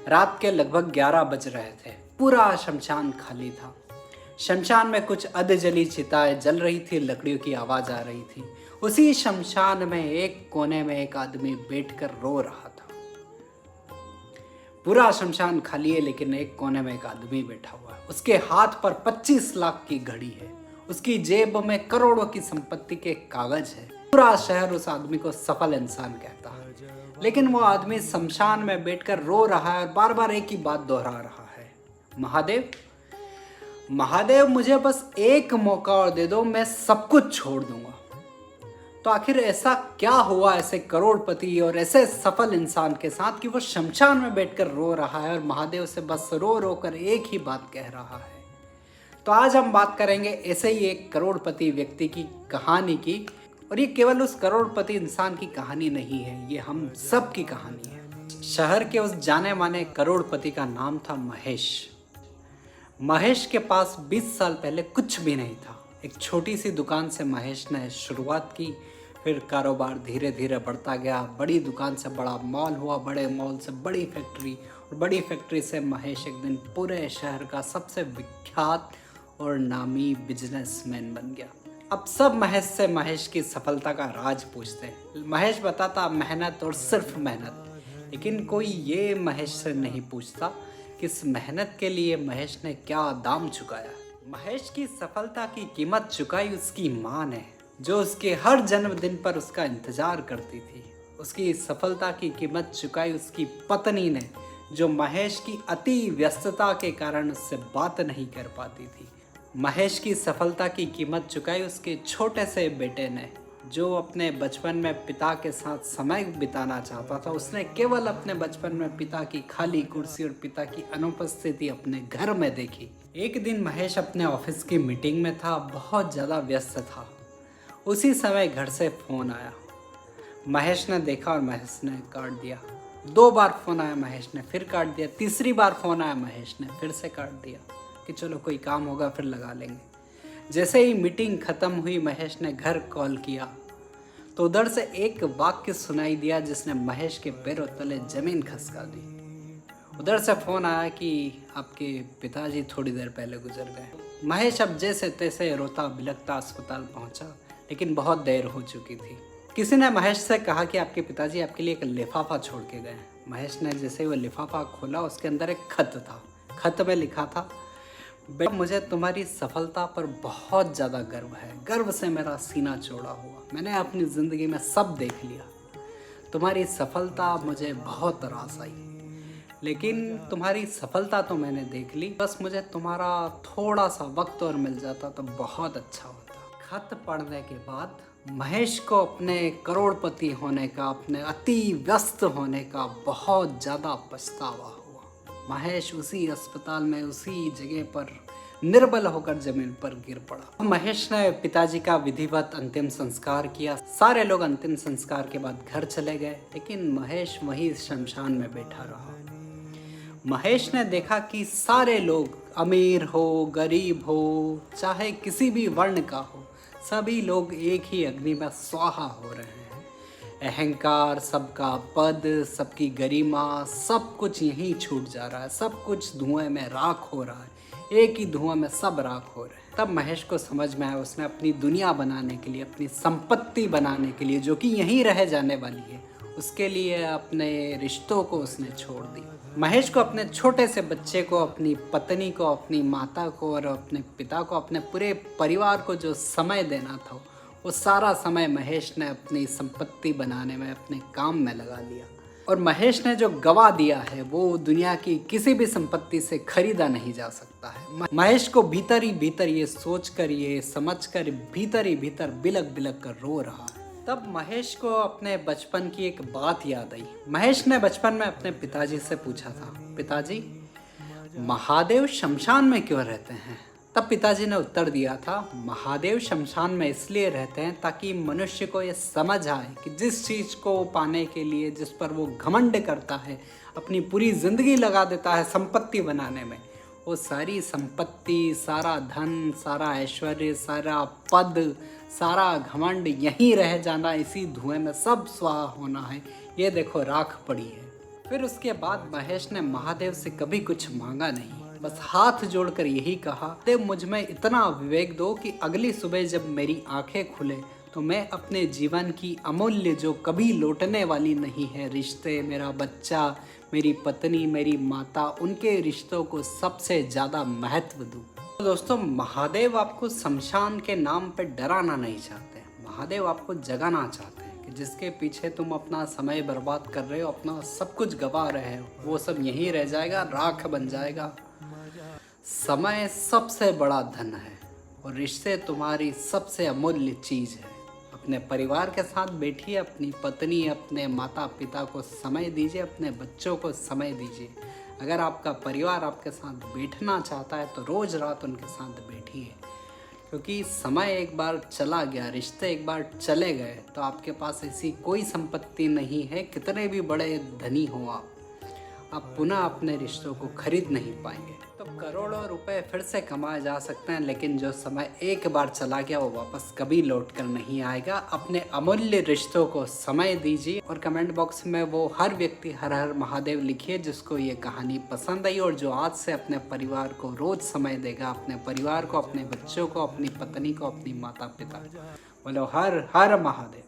रात के लगभग 11 बज रहे थे। पूरा शमशान खाली था। शमशान में कुछ अधजली चिताएं जल रही थी, लकड़ियों की आवाज आ रही थी। उसी शमशान में एक कोने में एक आदमी बैठकर रो रहा था। पूरा शमशान खाली है, लेकिन एक कोने में एक आदमी बैठा हुआ है। उसके हाथ पर 25 लाख की घड़ी है। उसकी जेब में करोड़ों की संपत्ति के कागज है। पूरा शहर उस आदमी को सफल इंसान कहता है, लेकिन वो आदमी शमशान में बैठकर रो रहा है और बार बार एक ही बात दोहरा रहा है, महादेव महादेव, मुझे बस एक मौका और दे दो, मैं सब कुछ छोड़ दूंगा। तो आखिर ऐसा क्या हुआ ऐसे करोड़पति और ऐसे सफल इंसान के साथ कि वो शमशान में बैठकर रो रहा है और महादेव से बस रो रो कर एक ही बात कह रहा है। तो आज हम बात करेंगे ऐसे ही एक करोड़पति व्यक्ति की कहानी की। और ये केवल उस करोड़पति इंसान की कहानी नहीं है, ये हम सब की कहानी है। शहर के उस जाने माने करोड़पति का नाम था महेश। महेश के पास 20 साल पहले कुछ भी नहीं था। एक छोटी सी दुकान से महेश ने शुरुआत की, फिर कारोबार धीरे धीरे बढ़ता गया। बड़ी दुकान से बड़ा मॉल हुआ, बड़े मॉल से बड़ी फैक्ट्री, और बड़ी फैक्ट्री से महेश एक दिन पूरे शहर का सबसे विख्यात और नामी बिजनेसमैन बन गया। अब सब महेश से महेश की सफलता का राज पूछते हैं। महेश बताता मेहनत और सिर्फ मेहनत, लेकिन कोई ये महेश से नहीं पूछता कि इस मेहनत के लिए महेश ने क्या दाम चुकाया। महेश की सफलता की कीमत चुकाई उसकी माँ ने, जो उसके हर जन्मदिन पर उसका इंतजार करती थी। उसकी सफलता की कीमत चुकाई उसकी पत्नी ने, जो महेश की अति व्यस्तता के कारण उससे बात नहीं कर पाती थी। महेश की सफलता की कीमत चुकाई उसके छोटे से बेटे ने, जो अपने बचपन में पिता के साथ समय बिताना चाहता था। उसने केवल अपने बचपन में पिता की खाली कुर्सी और पिता की अनुपस्थिति अपने घर में देखी। एक दिन महेश अपने ऑफिस की मीटिंग में था, बहुत ज़्यादा व्यस्त था। उसी समय घर से फ़ोन आया। महेश ने देखा और महेश ने काट दिया। 2 बार फ़ोन आया, महेश ने फिर काट दिया। तीसरी बार फ़ोन आया, महेश ने फिर से काट दिया कि चलो कोई काम होगा फिर लगा लेंगे। जैसे ही मीटिंग ख़त्म हुई, महेश ने घर कॉल किया तो उधर से एक वाक्य सुनाई दिया जिसने महेश के पैरों तले ज़मीन खसका दी। उधर से फ़ोन आया कि आपके पिताजी थोड़ी देर पहले गुजर गए। महेश अब जैसे तैसे रोता बिलखता अस्पताल पहुंचा, लेकिन बहुत देर हो चुकी थी। किसी ने महेश से कहा कि आपके पिताजी आपके लिए एक लिफाफा छोड़ के गए। महेश ने जैसे ही वो लिफाफा खोला, उसके अंदर एक खत था। खत में लिखा था, बेटा मुझे तुम्हारी सफलता पर बहुत ज़्यादा गर्व है। गर्व से मेरा सीना चौड़ा हुआ। मैंने अपनी ज़िंदगी में सब देख लिया। तुम्हारी सफलता मुझे बहुत रास आई, लेकिन तुम्हारी सफलता तो मैंने देख ली, बस मुझे तुम्हारा थोड़ा सा वक्त और मिल जाता तो बहुत अच्छा होता। खत पढ़ने के बाद महेश को अपने करोड़पति होने का, अपने अति व्यस्त होने का बहुत ज़्यादा पछतावा हुआ। महेश उसी अस्पताल में, उसी जगह पर निर्बल होकर जमीन पर गिर पड़ा। महेश ने पिताजी का विधिवत अंतिम संस्कार किया। सारे लोग अंतिम संस्कार के बाद घर चले गए, लेकिन महेश वहीं शमशान में बैठा रहा। महेश ने देखा कि सारे लोग, अमीर हो गरीब हो, चाहे किसी भी वर्ण का हो, सभी लोग एक ही अग्नि में स्वाहा हो रहे हैं। अहंकार, सबका पद, सबकी गरिमा, सब कुछ यहीं छूट जा रहा है। सब कुछ धुएं में राख हो रहा है। एक ही धुआं में सब राख हो रहे हैं। तब महेश को समझ में आया, उसने अपनी दुनिया बनाने के लिए, अपनी संपत्ति बनाने के लिए, जो कि यहीं रह जाने वाली है, उसके लिए अपने रिश्तों को उसने छोड़ दी। महेश को अपने छोटे से बच्चे को, अपनी पत्नी को, अपनी माता को और अपने पिता को, अपने पूरे परिवार को जो समय देना था, वो सारा समय महेश ने अपनी संपत्ति बनाने में, अपने काम में लगा दिया। और महेश ने जो गवा दिया है वो दुनिया की किसी भी संपत्ति से खरीदा नहीं जा सकता है। महेश को भीतर ही भीतर ये सोच कर, ये समझ कर, भीतर ही भीतर बिलक बिलक कर रो रहा है। तब महेश को अपने बचपन की एक बात याद आई। महेश ने बचपन में अपने पिताजी से पूछा था, पिताजी महादेव शमशान में क्यों रहते हैं? तब पिताजी ने उत्तर दिया था, महादेव शमशान में इसलिए रहते हैं ताकि मनुष्य को ये समझ आए कि जिस चीज़ को पाने के लिए, जिस पर वो घमंड करता है, अपनी पूरी ज़िंदगी लगा देता है संपत्ति बनाने में, वो सारी संपत्ति, सारा धन, सारा ऐश्वर्य, सारा पद, सारा घमंड यहीं रह जाना, इसी धुएं में सब स्वाहा होना है। ये देखो राख पड़ी है। फिर उसके बाद महेश ने महादेव से कभी कुछ मांगा नहीं, बस हाथ जोड़कर यही कहा, देव मुझ में इतना विवेक दो कि अगली सुबह जब मेरी आंखें खुले तो मैं अपने जीवन की अमूल्य, जो कभी लौटने वाली नहीं है, रिश्ते, मेरा बच्चा, मेरी पत्नी, मेरी माता, उनके रिश्तों को सबसे ज़्यादा महत्व दूँ। तो दोस्तों, महादेव आपको शमशान के नाम पर डराना नहीं चाहते, महादेव आपको जगाना चाहते हैं कि जिसके पीछे तुम अपना समय बर्बाद कर रहे हो, अपना सब कुछ गवा रहे हो, वो सब यहीं रह जाएगा, राख बन जाएगा। समय सबसे बड़ा धन है और रिश्ते तुम्हारी सबसे अमूल्य चीज़ है। अपने परिवार के साथ बैठिए, अपनी पत्नी, अपने माता पिता को समय दीजिए, अपने बच्चों को समय दीजिए। अगर आपका परिवार आपके साथ बैठना चाहता है तो रोज़ रात उनके साथ बैठिए, क्योंकि समय एक बार चला गया, रिश्ते एक बार चले गए तो आपके पास ऐसी कोई संपत्ति नहीं है, कितने भी बड़े धनी हो आप पुनः अपने रिश्तों को खरीद नहीं पाएंगे। तो करोड़ों रुपए फिर से कमाए जा सकते हैं, लेकिन जो समय एक बार चला गया वो वापस कभी लौट कर नहीं आएगा। अपने अमूल्य रिश्तों को समय दीजिए और कमेंट बॉक्स में वो हर व्यक्ति हर हर महादेव लिखिए जिसको ये कहानी पसंद आई और जो आज से अपने परिवार को रोज समय देगा, अपने परिवार को, अपने बच्चों को, अपनी पत्नी को, अपनी माता पिता को। बोलो हर हर महादेव।